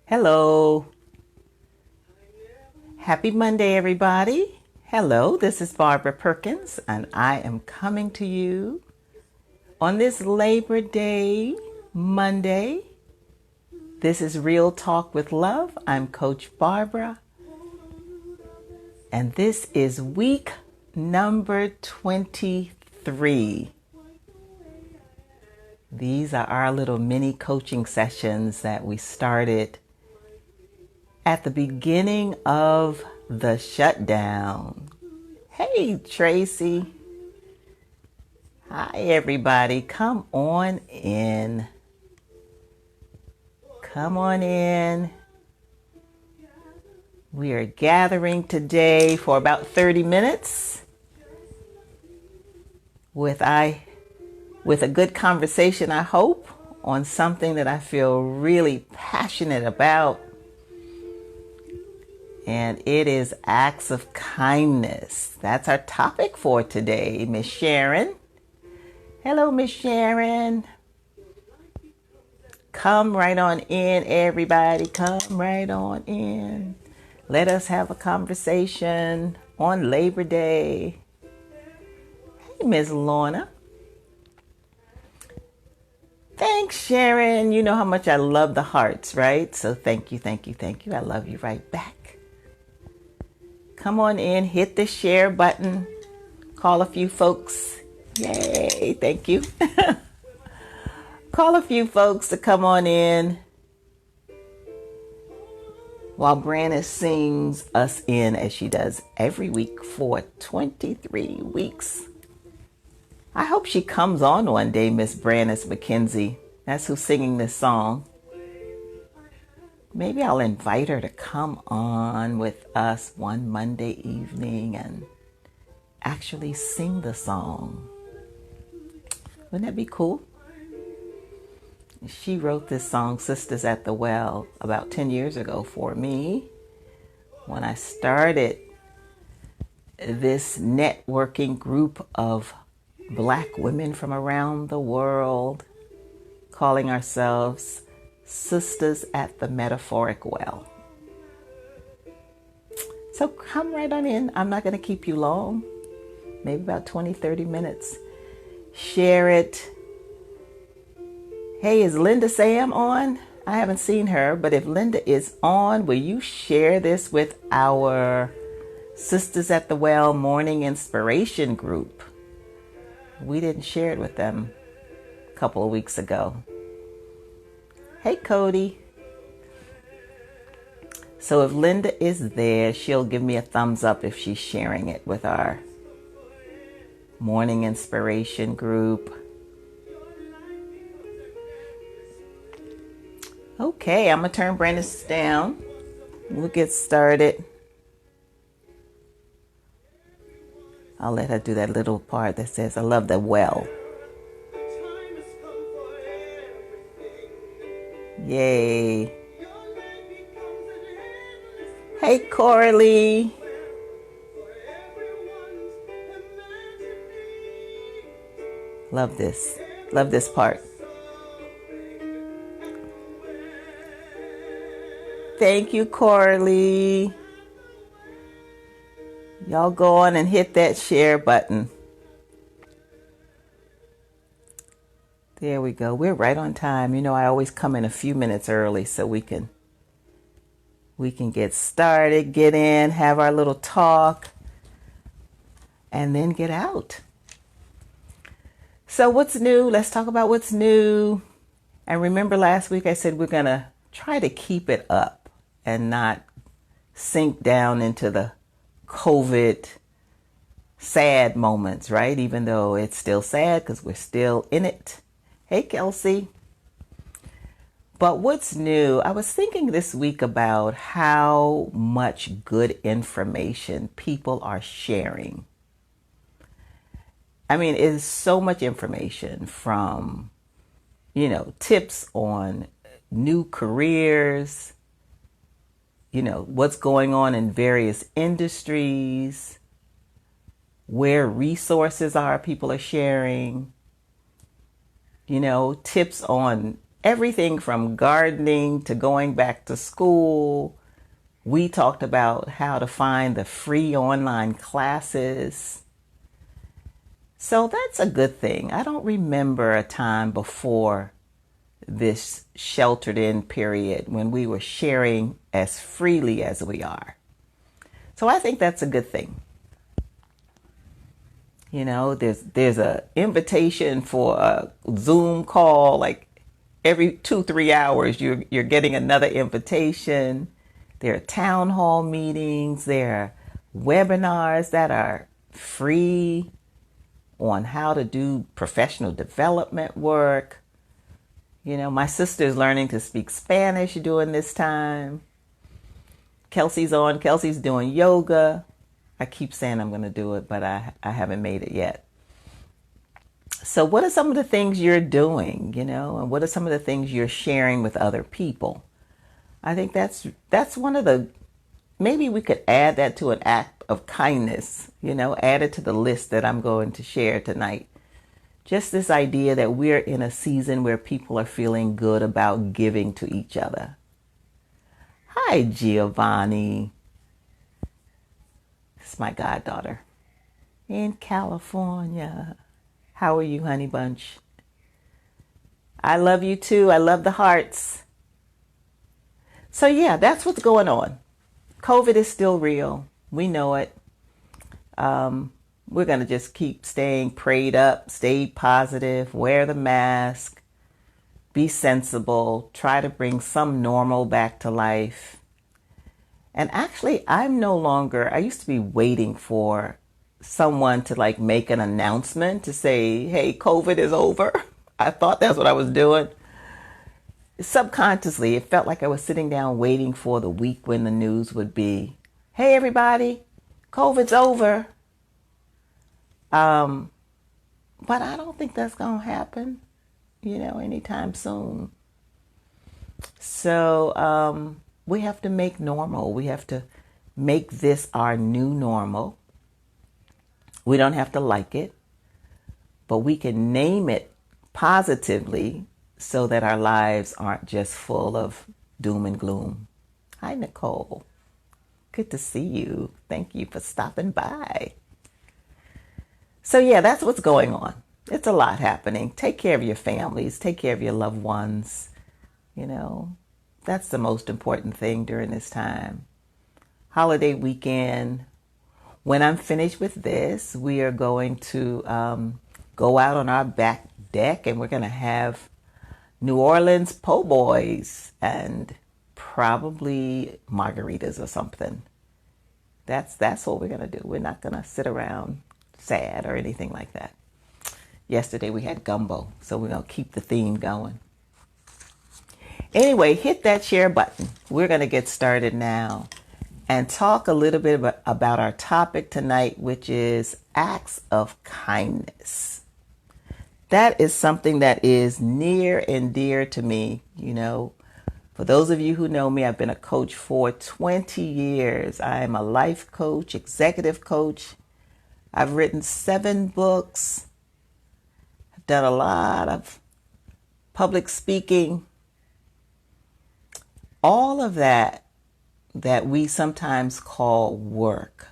Hello. Happy Monday, everybody. Hello, this is Barbara Perkins, and I am coming to you on this Labor Day Monday. This is Real Talk with Love. I'm Coach Barbara, and this is week number 23. These are our little mini coaching sessions that we started at the beginning of the shutdown. Hey, Tracy. Hi, everybody. Come on in. Come on in. We are gathering today for about 30 minutes with a good conversation, I hope, on something that I feel really passionate about. And it is acts of kindness. That's our topic for today, Miss Sharon. Hello, Miss Sharon. Come right on in, everybody. Come right on in. Let us have a conversation on Labor Day. Hey, Miss Lorna. Thanks, Sharon. You know how much I love the hearts, right? So thank you, thank you, thank you. I love you right back. Come on in, hit the share button, call a few folks. Yay, thank you. Call a few folks to come on in while Brannis sings us in as she does every week for 23 weeks. I hope she comes on one day, Miss Brannis McKenzie. That's who's singing this song. Maybe I'll invite her to come on with us one Monday evening and actually sing the song. Wouldn't that be cool? She wrote this song, Sisters at the Well, about 10 years ago for me when I started this networking group of Black women from around the world, calling ourselves Sisters at the Metaphoric Well. So come right on in. I'm not going to keep you long. Maybe about 20, 30 minutes. Share it. Hey, is Linda Sam on? I haven't seen her, but if Linda is on, will you share this with our Sisters at the Well Morning Inspiration group? We didn't share it with them a couple of weeks ago. Hey, Cody. So if Linda is there, she'll give me a thumbs up if she's sharing it with our morning inspiration group. Okay, I'm going to turn Brannis down. We'll get started. I'll let her do that little part that says, I love the well. Yay. Hey, Coralie. Love this. Love this part. Thank you, Coralie. Y'all go on and hit that share button. There we go. We're right on time. You know, I always come in a few minutes early so we can get started, get in, have our little talk, and then get out. So what's new? Let's talk about what's new. And remember last week I said we're going to try to keep it up and not sink down into the COVID sad moments, right? Even though it's still sad because we're still in it. Hey, Kelsey. But what's new? I was thinking this week about how much good information people are sharing. I mean, it is so much information from, tips on new careers, what's going on in various industries, where resources are people are sharing, tips on everything from gardening to going back to school. We talked about how to find the free online classes. So that's a good thing. I don't remember a time before this sheltered in period when we were sharing as freely as we are. So I think that's a good thing. You know, there's a invitation for a Zoom call, like every 2-3 hours you're getting another invitation. There are town hall meetings, there are webinars that are free on how to do professional development work. You know, my sister's learning to speak Spanish during this time. Kelsey's doing yoga. I keep saying I'm going to do it, but I haven't made it yet. So what are some of the things you're doing, you know, and what are some of the things you're sharing with other people? I think that's one of the, maybe we could add that to an act of kindness, you know, add it to the list that I'm going to share tonight. Just this idea that we're in a season where people are feeling good about giving to each other. Hi, Giovanni. It's my goddaughter in California. How are you, honey bunch? I love you too. I love the hearts. So yeah, that's what's going on. COVID is still real. We know it. We're going to just keep staying prayed up, stay positive, wear the mask, be sensible, try to bring some normal back to life. And actually, I used to be waiting for someone to like make an announcement to say, hey, COVID is over. I thought that's what I was doing. Subconsciously, it felt like I was sitting down waiting for the week when the news would be, hey, everybody, COVID's over. But I don't think that's going to happen, you know, anytime soon. So we have to make normal. We have to make this our new normal. We don't have to like it, but we can name it positively so that our lives aren't just full of doom and gloom. Hi, Nicole. Good to see you. Thank you for stopping by. So yeah, that's what's going on. It's a lot happening. Take care of your families. Take care of your loved ones. You know, that's the most important thing during this time. Holiday weekend. When I'm finished with this, we are going to go out on our back deck and we're going to have New Orleans po' boys and probably margaritas or something. That's what we're going to do. We're not going to sit around sad or anything like that. Yesterday we had gumbo, so we're going to keep the theme going. Anyway, hit that share button. We're going to get started now and talk a little bit about our topic tonight, which is acts of kindness. That is something that is near and dear to me. You know, for those of you who know me, I've been a coach for 20 years. I am a life coach, executive coach. I've written 7 books. I've done a lot of public speaking. All of that we sometimes call work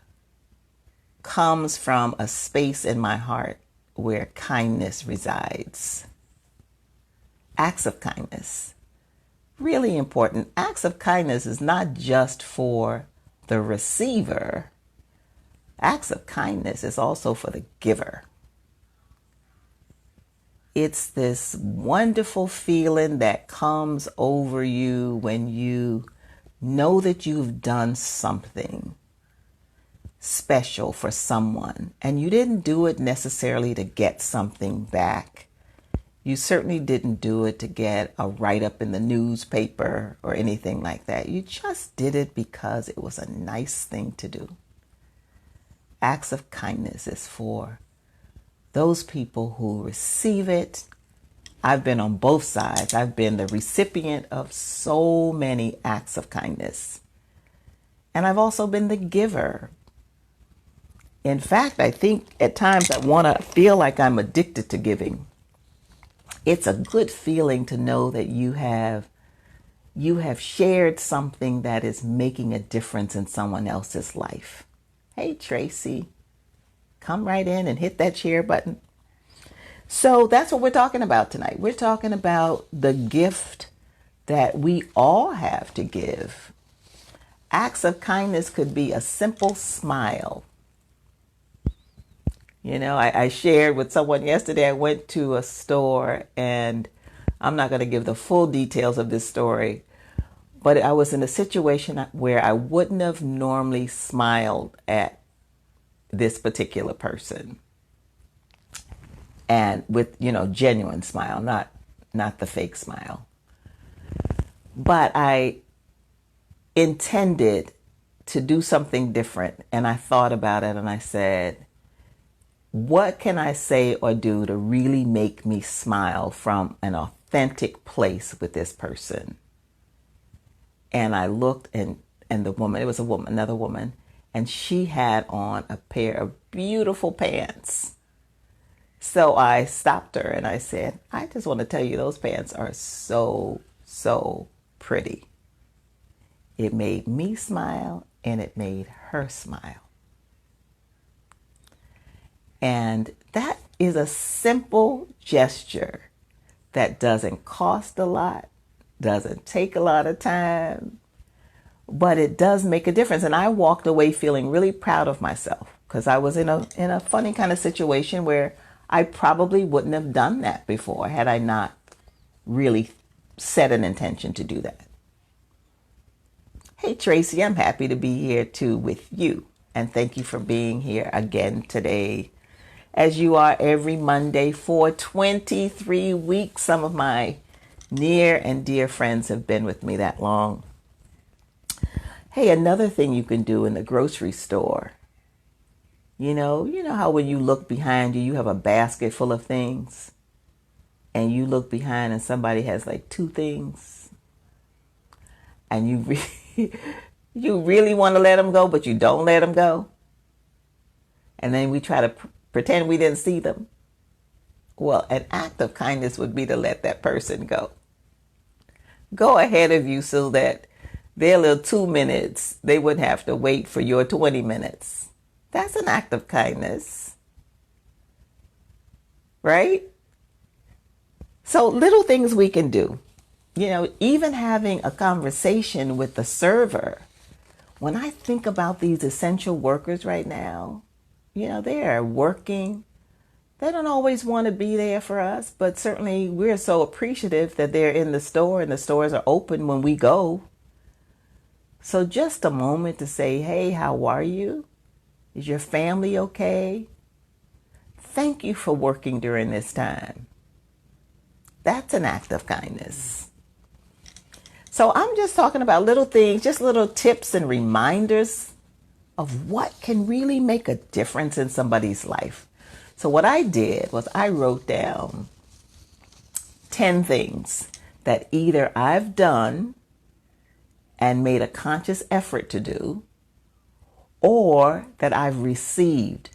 comes from a space in my heart where kindness resides. Acts of kindness. Really important. Acts of kindness is not just for the receiver. Acts of kindness is also for the giver. It's this wonderful feeling that comes over you when you know that you've done something special for someone, and you didn't do it necessarily to get something back. You certainly didn't do it to get a write-up in the newspaper or anything like that. You just did it because it was a nice thing to do. Acts of kindness is for those people who receive it. I've been on both sides. I've been the recipient of so many acts of kindness. And I've also been the giver. In fact, I think at times I want to feel like I'm addicted to giving. it's a good feeling to know that you have shared something that is making a difference in someone else's life. Hey, Tracy, come right in and hit that share button. So that's what we're talking about tonight. We're talking about the gift that we all have to give. Acts of kindness could be a simple smile. You know, I shared with someone yesterday, I went to a store, and I'm not going to give the full details of this story, but I was in a situation where I wouldn't have normally smiled at this particular person. And with, genuine smile, not the fake smile. But I intended to do something different, and I thought about it, and I said, what can I say or do to really make me smile from an authentic place with this person? And I looked, and the woman, it was a woman, another woman, and she had on a pair of beautiful pants. So I stopped her and I said, I just want to tell you, those pants are so, so pretty. It made me smile and it made her smile. And that is a simple gesture that doesn't cost a lot, doesn't take a lot of time, but it does make a difference. And I walked away feeling really proud of myself because I was in a funny kind of situation where I probably wouldn't have done that before had I not really set an intention to do that. Hey, Tracy, I'm happy to be here too with you. And thank you for being here again today, as you are every Monday for 23 weeks. Some of my near and dear friends have been with me that long. Hey, another thing you can do in the grocery store. You know how when you look behind you, you have a basket full of things, and you look behind and somebody has like 2 things, and you really want to let them go, but you don't let them go. And then we try to pretend we didn't see them. Well, an act of kindness would be to let that person go. Go ahead of you so that their little 2 minutes, they wouldn't have to wait for your 20 minutes. That's an act of kindness, right? So little things we can do, even having a conversation with the server. When I think about these essential workers right now, they are working. They don't always want to be there for us, but certainly we're so appreciative that they're in the store and the stores are open when we go. So just a moment to say, hey, how are you? Is your family okay? Thank you for working during this time. That's an act of kindness. So I'm just talking about little things, just little tips and reminders of what can really make a difference in somebody's life. So what I did was I wrote down 10 things that either I've done and made a conscious effort to do, or that I've received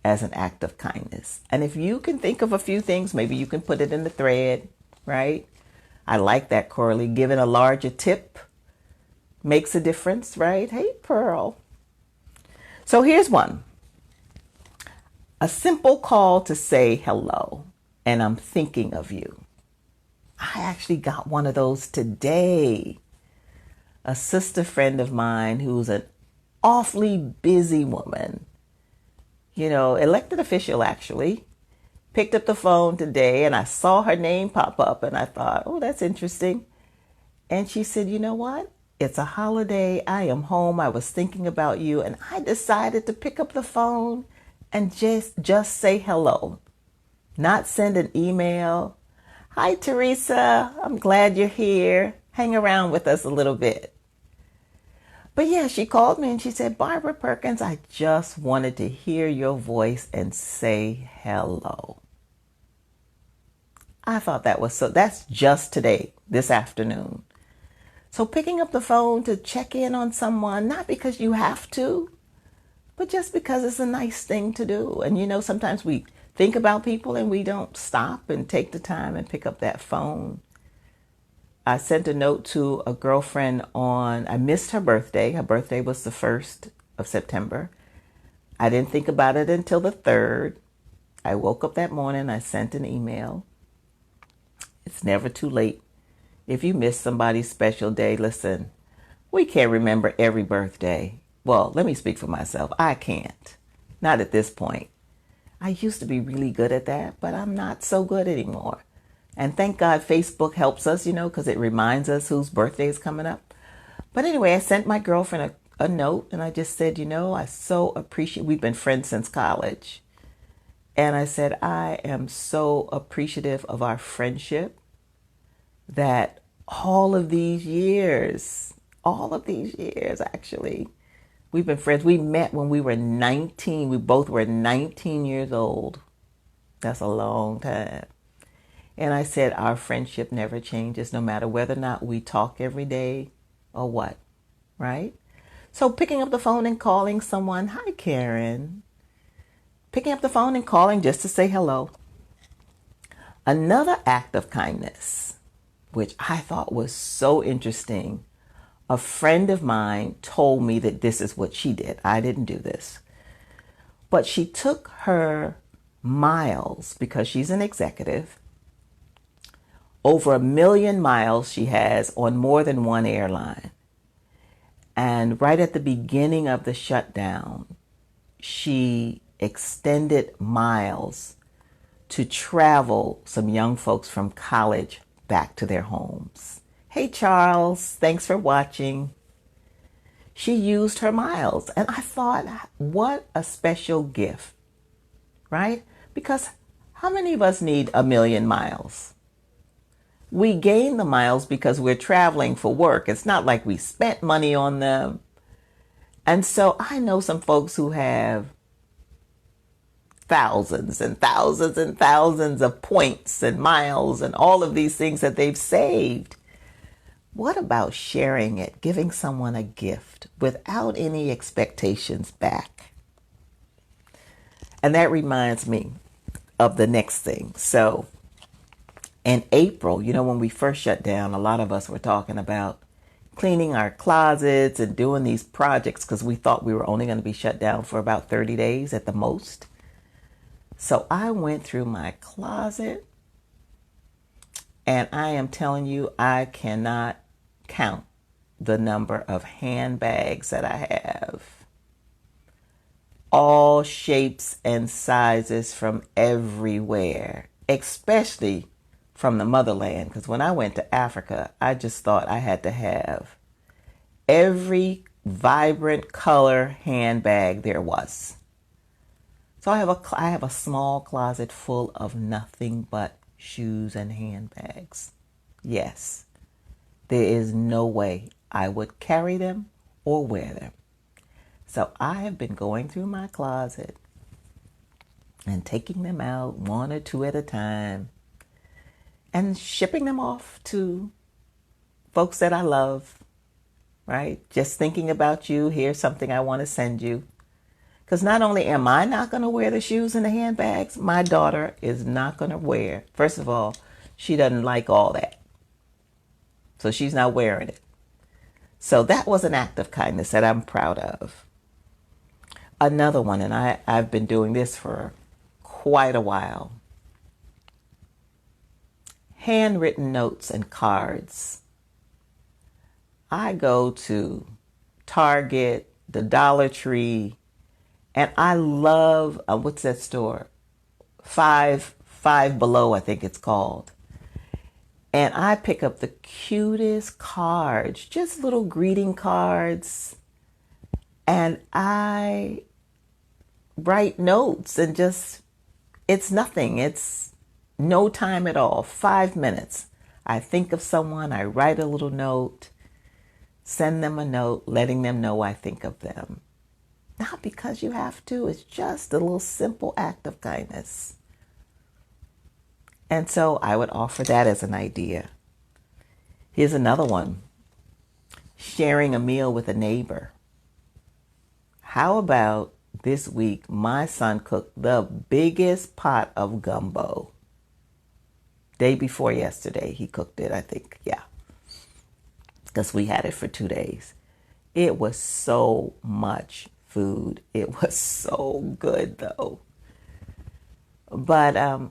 as an act of kindness. And if you can think of a few things, maybe you can put it in the thread, right? I like that, Coralie. Giving a larger tip makes a difference, right? Hey, Pearl. So here's one. A simple call to say hello, and I'm thinking of you. I actually got one of those today. A sister friend of mine who's an awfully busy woman, elected official actually, picked up the phone today and I saw her name pop up and I thought, oh, that's interesting. And she said, you know what? It's a holiday. I am home. I was thinking about you and I decided to pick up the phone and just say hello, not send an email. Hi, Teresa. I'm glad you're here. Hang around with us a little bit. But yeah, she called me and she said, Barbara Perkins, I just wanted to hear your voice and say hello. I thought that's just today, this afternoon. So picking up the phone to check in on someone, not because you have to, but just because it's a nice thing to do. And sometimes we think about people and we don't stop and take the time and pick up that phone. I sent a note to a girlfriend I missed her birthday. Her birthday was the 1st of September. I didn't think about it until the 3rd. I woke up that morning, I sent an email. It's never too late. If you miss somebody's special day, listen, we can't remember every birthday. Well, let me speak for myself. I can't. Not at this point. I used to be really good at that, but I'm not so good anymore. And thank God Facebook helps us, because it reminds us whose birthday is coming up. But anyway, I sent my girlfriend a note and I just said, I so appreciate, we've been friends since college. And I said, I am so appreciative of our friendship that all of these years actually, we've been friends. We met when we were 19. We both were 19 years old. That's a long time. And I said, our friendship never changes, no matter whether or not we talk every day or what, right? So picking up the phone and calling someone, hi, Karen. Picking up the phone and calling just to say hello. Another act of kindness, which I thought was so interesting. A friend of mine told me that this is what she did. I didn't do this. But she took her miles, because she's an executive, over 1 million miles she has on more than one airline. And right at the beginning of the shutdown, she extended miles to travel some young folks from college back to their homes. Hey, Charles, thanks for watching. She used her miles. And I thought, what a special gift, right? Because how many of us need 1 million miles? We gain the miles because we're traveling for work. It's not like we spent money on them. And so I know some folks who have thousands and thousands and thousands of points and miles and all of these things that they've saved. What about sharing it, giving someone a gift without any expectations back? And that reminds me of the next thing. So in April, when we first shut down, a lot of us were talking about cleaning our closets and doing these projects because we thought we were only going to be shut down for about 30 days at the most. So I went through my closet and I am telling you, I cannot count the number of handbags that I have. All shapes and sizes from everywhere, especially from the motherland. Because when I went to Africa, I just thought I had to have every vibrant color handbag there was. So I have a small closet full of nothing but shoes and handbags. Yes, there is no way I would carry them or wear them. So I have been going through my closet and taking them out one or two at a time and shipping them off to folks that I love, right? Just thinking about you, here's something I want to send you. Because not only am I not going to wear the shoes and the handbags, my daughter is not going to wear. First of all, she doesn't like all that. So she's not wearing it. So that was an act of kindness that I'm proud of. Another one, and I've been doing this for quite a while. Handwritten notes and cards. I go to Target, the Dollar Tree, and I love, what's that store? Five Below, I think it's called. And I pick up the cutest cards, just little greeting cards. And I write notes and it's nothing. It's no time at all. 5 minutes. I think of someone, I write a little note, send them a note, letting them know I think of them. Not because you have to. It's just a little simple act of kindness. And so I would offer that as an idea. Here's another one. Sharing a meal with a neighbor. How about this week, my son cooked the biggest pot of gumbo. Day before yesterday, he cooked it, I think. Yeah. Because we had it for 2 days. It was so much food. It was so good, though. But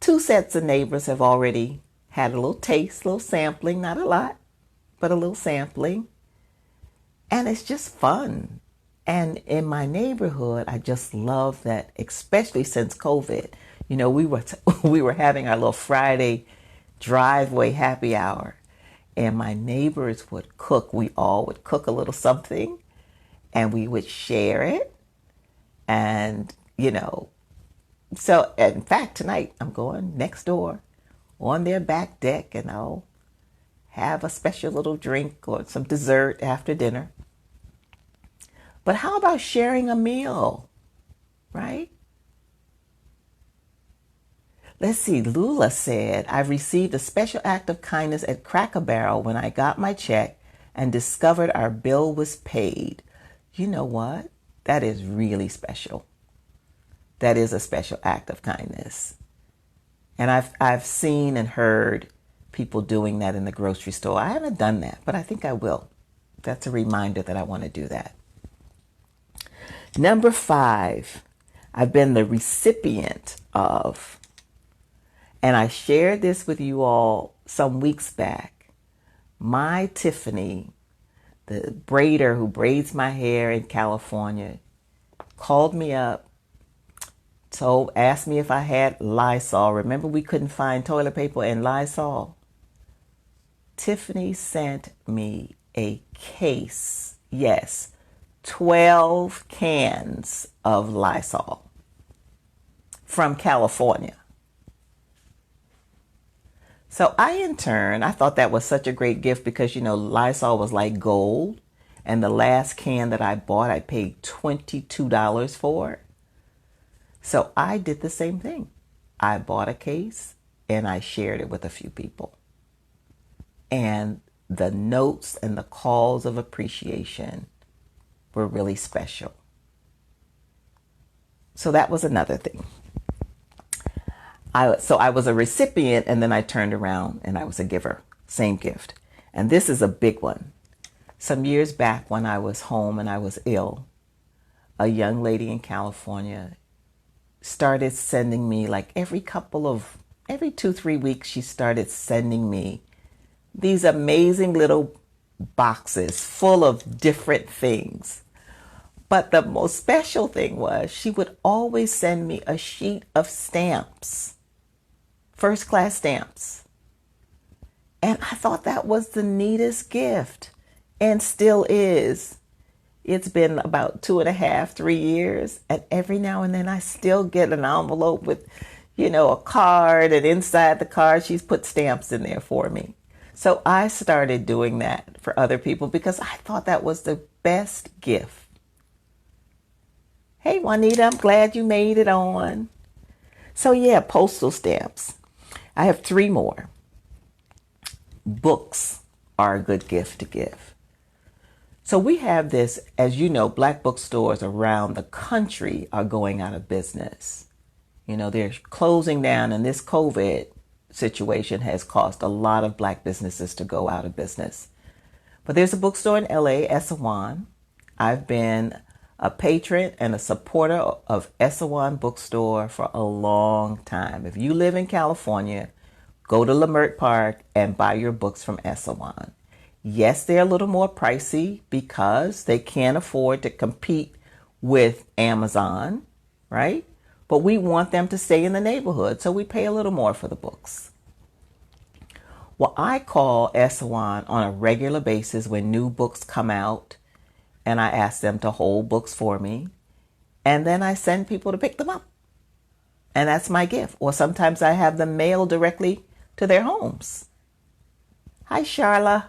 2 sets of neighbors have already had a little taste, a little sampling, not a lot, but a little sampling. And it's just fun. And in my neighborhood, I just love that, especially since COVID. You know, we were having our little Friday driveway happy hour, and my neighbors would cook. We all would cook a little something, and we would share it. And, you know, so in fact, tonight I'm going next door on their back deck, and I'll have a special little drink or some dessert after dinner. But how about sharing a meal, right? Let's see, Lula said, I've received a special act of kindness at Cracker Barrel when I got my check and discovered our bill was paid. You know what? That is really special. That is a special act of kindness. And I've seen and heard people doing that in the grocery store. I haven't done that, but I think I will. That's a reminder that I want to do that. Number 5, I've been the recipient of, and I shared this with you all some weeks back, my Tiffany, the braider who braids my hair in California, called me up, asked me if I had Lysol. Remember, we couldn't find toilet paper and Lysol? Tiffany sent me a case, yes, 12 cans of Lysol from California. So in turn, I thought that was such a great gift because, you know, Lysol was like gold. And the last can that I bought, I paid $22 for. So I did the same thing. I bought a case and I shared it with a few people. And the notes and the calls of appreciation were really special. So that was another thing. I was a recipient, and then I turned around and I was a giver. Same gift. And this is a big one. Some years back when I was home and I was ill, a young lady in California started sending me, like every 2-3 weeks, she started sending me these amazing little boxes full of different things. But the most special thing was she would always send me a sheet of stamps, first class stamps. And I thought that was the neatest gift, and still is. It's been about 2.5, 3 years, and every now and then I still get an envelope with, you know, a card, and inside the card she's put stamps in there for me. So I started doing that for other people because I thought that was the best gift. Hey, Juanita, I'm glad you made it on. So yeah, postal stamps. I have 3 more. Books are a good gift to give. So we have this, as you know, Black bookstores around the country are going out of business. You know, they're closing down, and this COVID situation has caused a lot of Black businesses to go out of business. But there's a bookstore in LA, Esalen. I've been a patron and a supporter of Esalen Bookstore for a long time. If you live in California, go to Leimert Park and buy your books from Esalen. Yes, they're a little more pricey because they can't afford to compete with Amazon, right? But we want them to stay in the neighborhood, so we pay a little more for the books. Well, I call Esalen on a regular basis when new books come out, and I ask them to hold books for me, and then I send people to pick them up. And that's my gift. Or sometimes I have them mailed directly to their homes. Hi, Charla.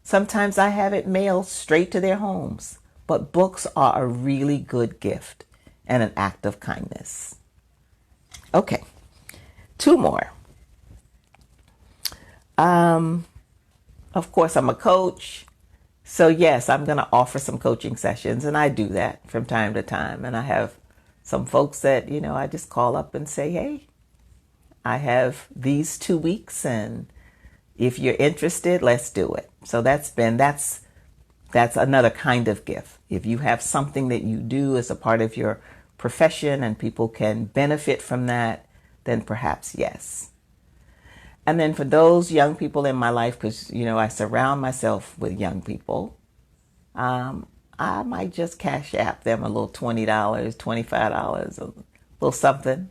Sometimes I have it mailed straight to their homes. But books are a really good gift and an act of kindness. Okay, 2 more. Of course, I'm a coach. So yes, I'm going to offer some coaching sessions, and I do that from time to time. And I have some folks that, I just call up and say, hey, I have these 2 weeks, and if you're interested, let's do it. So that's another kind of gift. If you have something that you do as a part of your profession and people can benefit from that, then perhaps yes. And then for those young people in my life, because, I surround myself with young people, I might just cash app them a little $20, $25, a little something,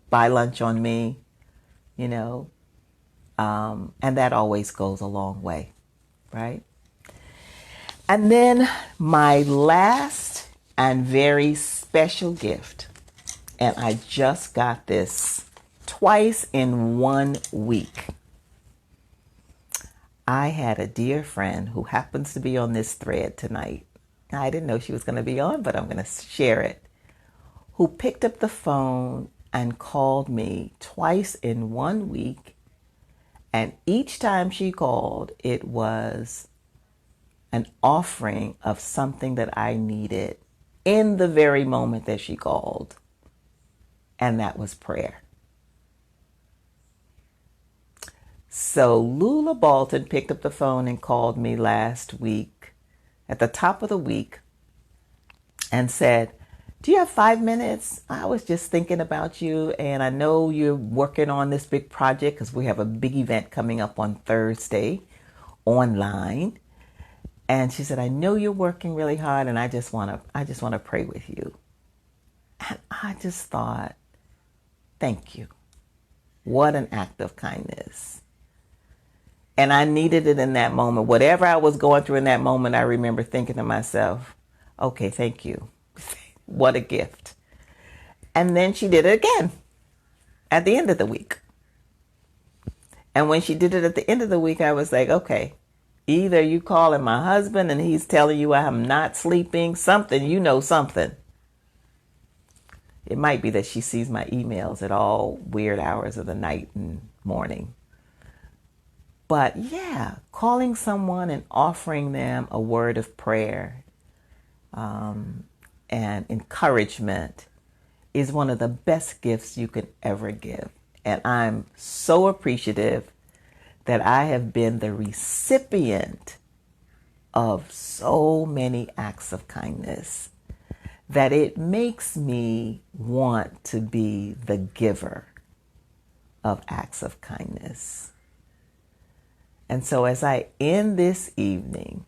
buy lunch on me, and that always goes a long way, right? And then my last and very special gift, and I just got this twice in 1 week. I had a dear friend who happens to be on this thread tonight. I didn't know she was going to be on, but I'm going to share it. Who picked up the phone and called me twice in 1 week. And each time she called, it was an offering of something that I needed in the very moment that she called. And that was prayer. So Lula Bolton picked up the phone and called me last week at the top of the week and said, do you have 5 minutes? I was just thinking about you, and I know you're working on this big project because we have a big event coming up on Thursday online. And she said, I know you're working really hard, and I just want to pray with you. And I just thought, thank you. What an act of kindness. And I needed it in that moment. Whatever I was going through in that moment, I remember thinking to myself, okay, thank you. What a gift. And then she did it again at the end of the week. And when she did it at the end of the week, I was like, okay, either you calling my husband and he's telling you I'm not sleeping, something. It might be that she sees my emails at all weird hours of the night and morning. But yeah, calling someone and offering them a word of prayer and encouragement is one of the best gifts you could ever give. And I'm so appreciative that I have been the recipient of so many acts of kindness that it makes me want to be the giver of acts of kindness. And so as I end this evening,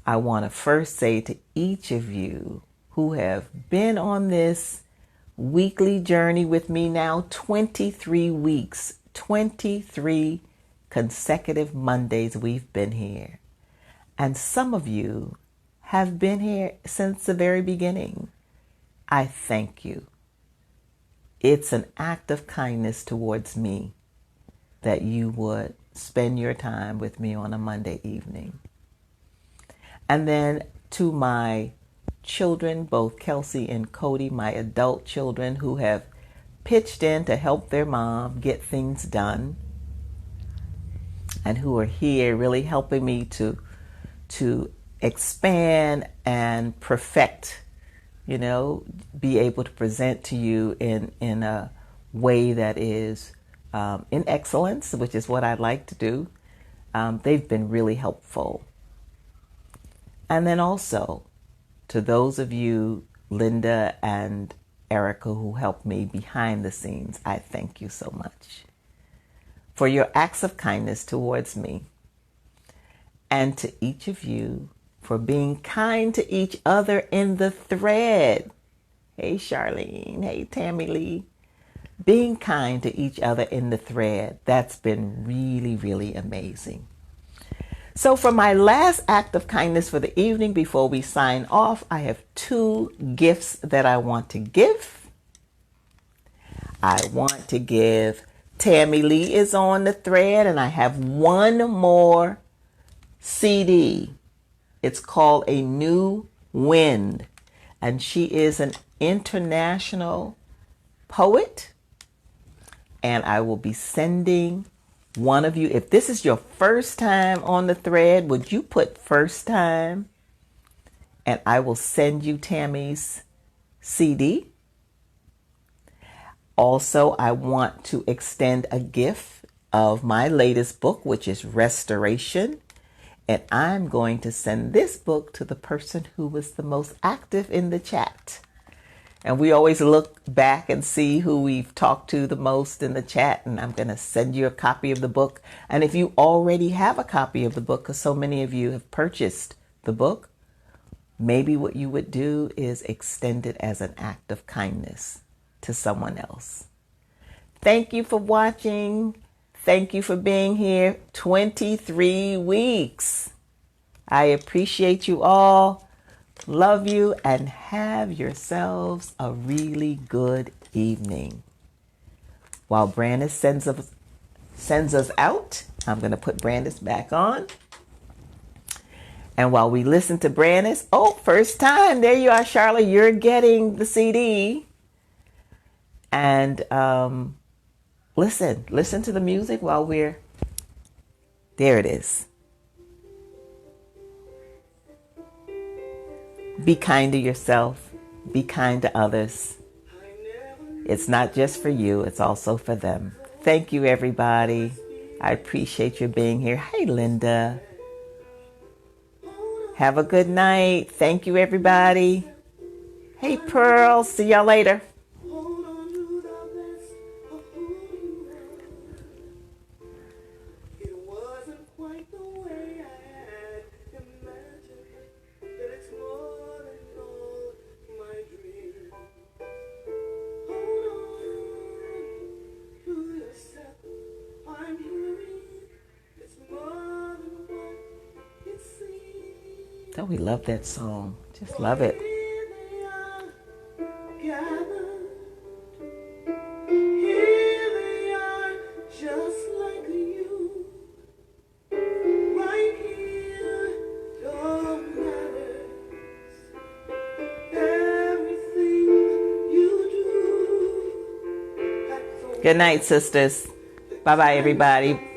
I want to first say to each of you who have been on this weekly journey with me now, 23 weeks, 23 consecutive Mondays we've been here. And some of you have been here since the very beginning. I thank you. It's an act of kindness towards me that you would spend your time with me on a Monday evening. And then to my children, both Kelsey and Cody, my adult children who have pitched in to help their mom get things done and who are here really helping me to expand and perfect, be able to present to you in a way that is in excellence, which is what I'd like to do. They've been really helpful. And then also to those of you, Linda and Erica, who helped me behind the scenes, I thank you so much for your acts of kindness towards me. And to each of you for being kind to each other in the thread. Hey, Charlene. Hey, Tammy Lee. Being kind to each other in the thread. That's been really, really amazing. So for my last act of kindness for the evening before we sign off, I have 2 gifts that I want to give. I want to give, Tammy Lee is on the thread, and I have one more CD. It's called A New Wind, and she is an international poet, and I will be sending one of you, if this is your first time on the thread, would you put first time? And I will send you Tammy's CD. Also, I want to extend a gift of my latest book, which is Restoration. And I'm going to send this book to the person who was the most active in the chat. And we always look back and see who we've talked to the most in the chat. And I'm going to send you a copy of the book. And if you already have a copy of the book, because so many of you have purchased the book, maybe what you would do is extend it as an act of kindness to someone else. Thank you for watching. Thank you for being here. 23 weeks. I appreciate you all. Love you, and have yourselves a really good evening. While Brandis sends us out, I'm going to put Brandis back on. And while we listen to Brandis, first time. There you are, Charlotte. You're getting the CD. And listen to the music while there it is. Be kind to yourself. Be kind to others. It's not just for you, it's also for them. Thank you, everybody. I appreciate you being here. Hey, Linda. Have a good night. Thank you, everybody. Hey, Pearl. See y'all later. Oh, we love that song. Just love it. Good night, sisters. Bye-bye, everybody.